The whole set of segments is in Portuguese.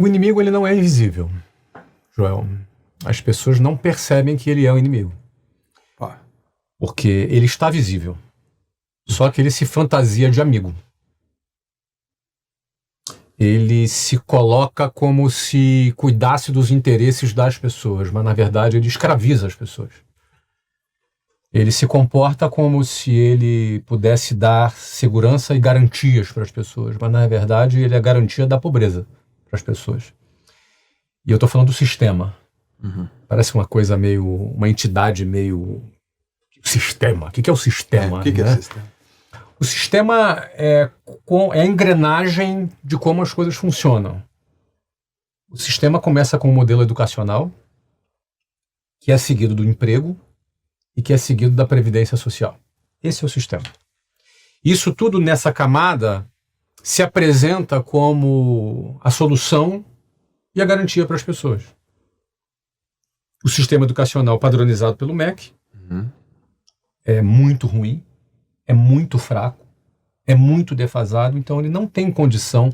O inimigo, ele não é invisível, Joel. As pessoas não percebem que ele é o inimigo. Porque ele está visível. Só que ele se fantasia de amigo. Ele se coloca como se cuidasse dos interesses das pessoas, mas na verdade ele escraviza as pessoas. Ele se comporta como se ele pudesse dar segurança e garantias para as pessoas, mas na verdade ele é a garantia da pobreza para as pessoas. E eu estou falando do sistema. Parece uma coisa meio, uma entidade meio... Sistema. O que é o sistema? O que é o sistema? O sistema é a engrenagem de como as coisas funcionam. O sistema começa com um modelo educacional, que é seguido do emprego e que é seguido da previdência social. Esse é o sistema. Isso tudo nessa camada se apresenta como a solução e a garantia para as pessoas. O sistema educacional padronizado pelo MEC é muito ruim, é muito fraco, é muito defasado, então ele não tem condição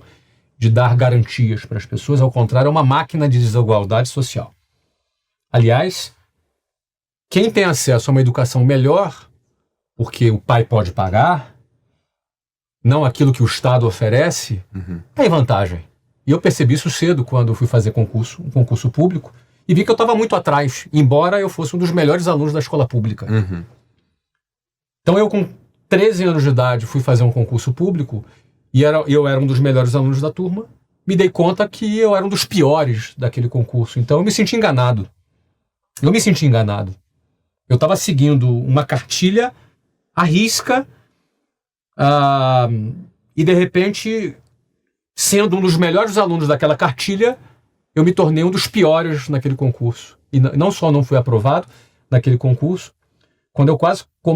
de dar garantias para as pessoas, ao contrário, é uma máquina de desigualdade social. Aliás, quem tem acesso a uma educação melhor, porque o pai pode pagar, não aquilo que o Estado oferece, tem vantagem. E eu percebi isso cedo quando fui fazer um concurso público, e vi que eu estava muito atrás, embora eu fosse um dos melhores alunos da escola pública. Então eu, com 13 anos de idade, fui fazer um concurso público, e eu era um dos melhores alunos da turma, me dei conta que eu era um dos piores daquele concurso. Então eu me senti enganado. Eu estava seguindo uma cartilha à risca, e de repente, sendo um dos melhores alunos daquela cartilha, eu me tornei um dos piores naquele concurso. E não só não fui aprovado naquele concurso, como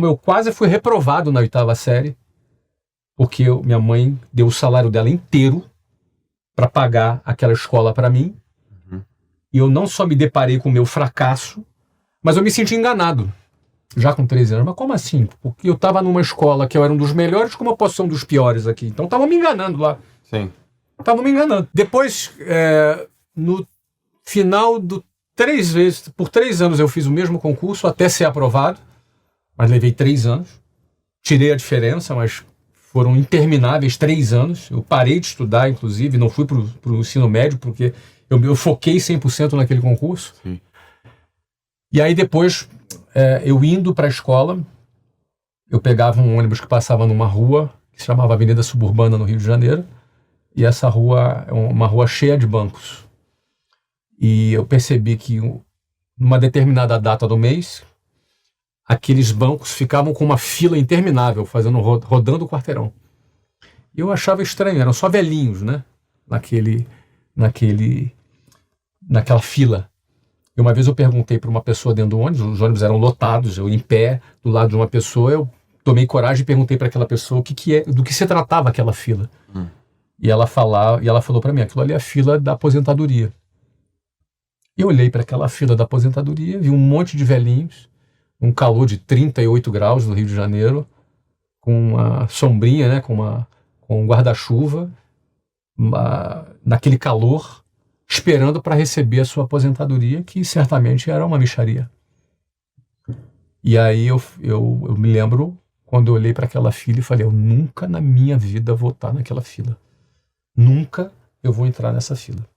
eu quase fui reprovado na 8ª série, porque minha mãe deu o salário dela inteiro para pagar aquela escola para mim, e eu não só me deparei com o meu fracasso, mas eu me senti enganado, já com 13 anos. Mas como assim? Porque eu estava numa escola que eu era um dos melhores, como eu posso ser um dos piores aqui? Então estavam me enganando lá. Sim. Estavam me enganando. Depois, no final por 3 anos eu fiz o mesmo concurso até ser aprovado, mas levei 3 anos. Tirei a diferença, mas foram intermináveis 3 anos. Eu parei de estudar, inclusive, não fui para o ensino médio, porque eu foquei 100% naquele concurso. Sim. E aí depois, eu indo para a escola, eu pegava um ônibus que passava numa rua, que se chamava Avenida Suburbana, no Rio de Janeiro, e essa rua é uma rua cheia de bancos. E eu percebi que, numa determinada data do mês, aqueles bancos ficavam com uma fila interminável, rodando o quarteirão. E eu achava estranho, eram só velhinhos, né? Naquela fila. E uma vez eu perguntei para uma pessoa dentro do ônibus, os ônibus eram lotados, eu em pé, do lado de uma pessoa, eu tomei coragem e perguntei para aquela pessoa do que se tratava aquela fila. E ela falou para mim, aquilo ali é a fila da aposentadoria. Eu olhei para aquela fila da aposentadoria, vi um monte de velhinhos, um calor de 38 graus no Rio de Janeiro, com uma sombrinha, né, com um guarda-chuva, naquele calor, esperando para receber a sua aposentadoria, que certamente era uma mixaria. E aí eu me lembro, quando eu olhei para aquela fila e falei, eu nunca na minha vida vou estar naquela fila. Nunca eu vou entrar nessa fila.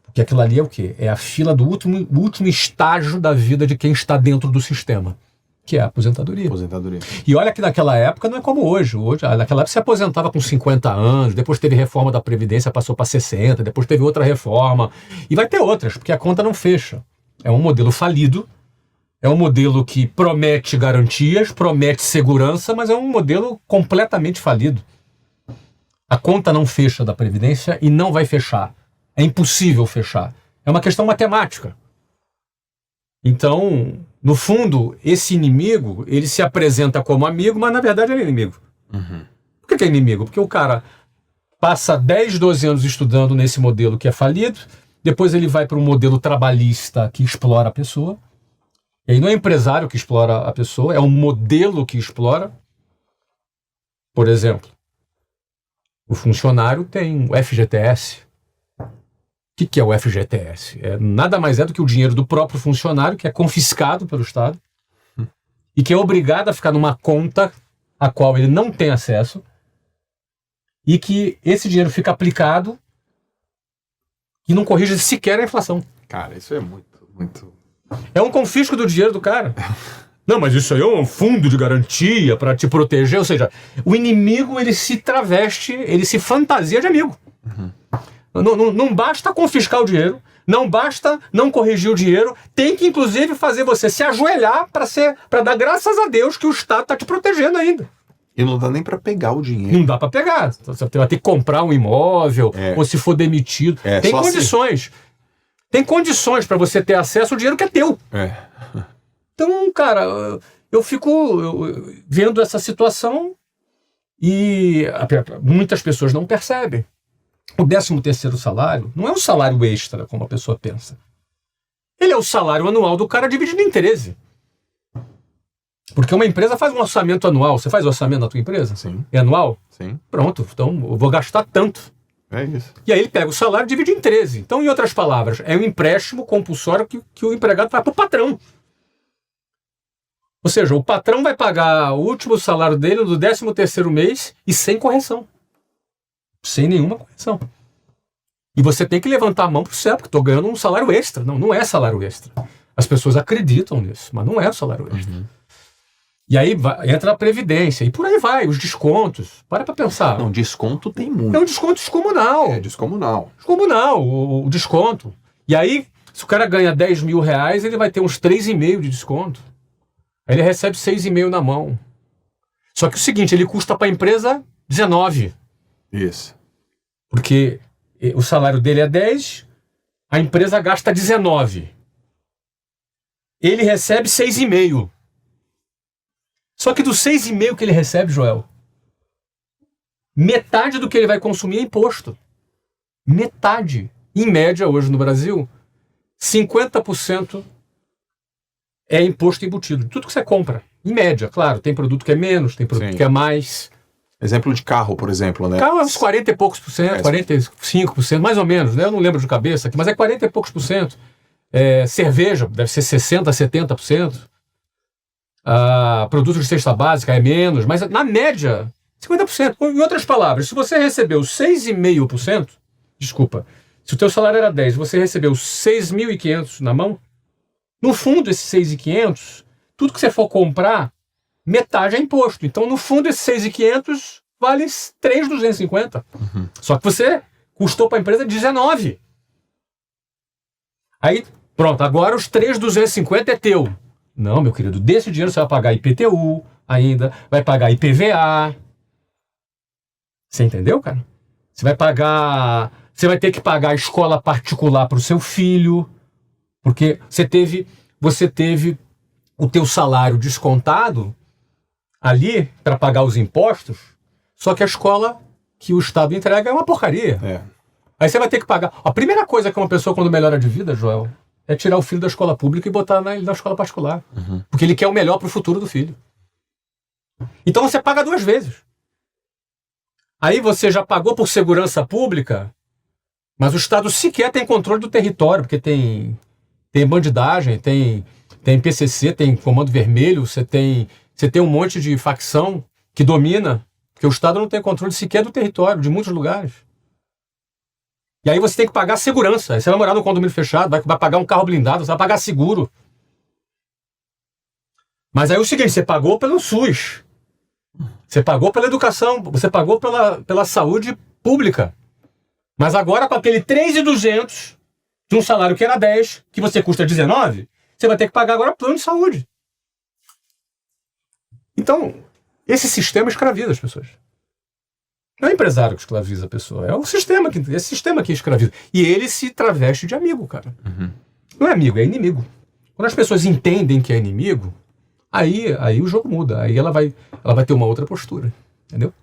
Porque aquilo ali é o quê? É a fila do último estágio da vida de quem está dentro do sistema, que é a aposentadoria. E olha que naquela época não é como hoje. Naquela época se aposentava com 50 anos, depois teve reforma da Previdência, passou para 60, depois teve outra reforma, e vai ter outras, porque a conta não fecha. É um modelo falido, é um modelo que promete garantias, promete segurança, mas é um modelo completamente falido. A conta não fecha da Previdência e não vai fechar. É impossível fechar. É uma questão matemática. Então, no fundo, esse inimigo, ele se apresenta como amigo, mas na verdade ele é inimigo. Por que é inimigo? Porque o cara passa 10, 12 anos estudando nesse modelo que é falido, depois ele vai para um modelo trabalhista que explora a pessoa. E aí não é o empresário que explora a pessoa, é um modelo que explora. Por exemplo, o funcionário tem o FGTS. que é o FGTS? Nada mais é do que o dinheiro do próprio funcionário, que é confiscado pelo Estado, e que é obrigado a ficar numa conta a qual ele não tem acesso, e que esse dinheiro fica aplicado e não corrige sequer a inflação. Cara, isso é muito... É um confisco do dinheiro do cara. Não, mas isso aí é um fundo de garantia para te proteger. Ou seja, o inimigo, ele se traveste, ele se fantasia de amigo. Não basta confiscar o dinheiro, não basta não corrigir o dinheiro, tem que inclusive fazer você se ajoelhar para dar graças a Deus que o Estado está te protegendo ainda. E não dá nem para pegar o dinheiro. Não dá para pegar. Você vai ter que comprar um imóvel, ou se for demitido. Tem condições. Assim. Tem condições para você ter acesso ao dinheiro que é teu. Então, cara, eu fico vendo essa situação e muitas pessoas não percebem. O 13º salário não é um salário extra, como a pessoa pensa. Ele é o salário anual do cara dividido em 13. Porque uma empresa faz um orçamento anual. Você faz orçamento na tua empresa? Sim. É anual? Sim. Pronto, então eu vou gastar tanto. É isso. E aí ele pega o salário e divide em 13. Então, em outras palavras, é um empréstimo compulsório que o empregado faz para o patrão. Ou seja, o patrão vai pagar o último salário dele do 13º mês e sem correção. Sem nenhuma correção. E você tem que levantar a mão pro céu, porque estou ganhando um salário extra. Não é salário extra. As pessoas acreditam nisso, mas não é o salário extra. E aí entra a Previdência, e por aí vai, os descontos. Para pensar. Não, desconto tem muito. É um desconto descomunal. É descomunal. Descomunal, o desconto. E aí, se o cara ganha 10 mil reais, ele vai ter uns 3,5 de desconto. Aí ele recebe 6,5 na mão. Só que o seguinte, ele custa para a empresa 19. Isso. Porque o salário dele é 10, a empresa gasta 19. Ele recebe 6,5. Só que dos 6,5 que ele recebe, Joel, metade do que ele vai consumir é imposto. Metade. Em média, hoje no Brasil, 50% é imposto embutido. Tudo que você compra. Em média, claro. Tem produto que é menos, tem produto que é mais. Exemplo de carro, por exemplo, né? Carro é uns 40 e poucos por cento, 45%, mais ou menos, né? Eu não lembro de cabeça aqui, mas é 40 e poucos por cento. Cerveja, deve ser 60%, 70%. Produto de cesta básica é menos, mas na média, 50%. Em outras palavras, se você recebeu 6,5%, desculpa, se o teu salário era 10, você recebeu 6.500 na mão, no fundo, esses 6.500, tudo que você for comprar, metade é imposto. Então, no fundo, esses 6.500 vale 3.250. Só que você custou para a empresa 19. Aí, pronto, agora os 3.250 é teu. Não, meu querido, desse dinheiro você vai pagar IPTU ainda, vai pagar IPVA. Você entendeu, cara? Você vai ter que pagar a escola particular para o seu filho, porque você teve o teu salário descontado ali para pagar os impostos, só que a escola que o Estado entrega é uma porcaria. Aí você vai ter que pagar. A primeira coisa que uma pessoa, quando melhora de vida, Joel, é tirar o filho da escola pública e botar na escola particular. Porque ele quer o melhor para o futuro do filho. Então você paga 2 vezes. Aí você já pagou por segurança pública, mas o Estado sequer tem controle do território, porque tem bandidagem, tem PCC, tem Comando Vermelho, você tem um monte de facção que domina, porque o Estado não tem controle sequer do território, de muitos lugares. E aí você tem que pagar segurança. Aí você vai morar num condomínio fechado, vai pagar um carro blindado, você vai pagar seguro. Mas aí é o seguinte, você pagou pelo SUS, você pagou pela educação, você pagou pela saúde pública. Mas agora com aquele 3.200 de um salário que era 10, que você custa 19, você vai ter que pagar agora plano de saúde. Então, esse sistema escraviza as pessoas. Não é o empresário que escraviza a pessoa, é esse sistema que escraviza. E ele se traveste de amigo, cara. Não é amigo, é inimigo. Quando as pessoas entendem que é inimigo, aí o jogo muda. Aí ela vai ter uma outra postura. Entendeu?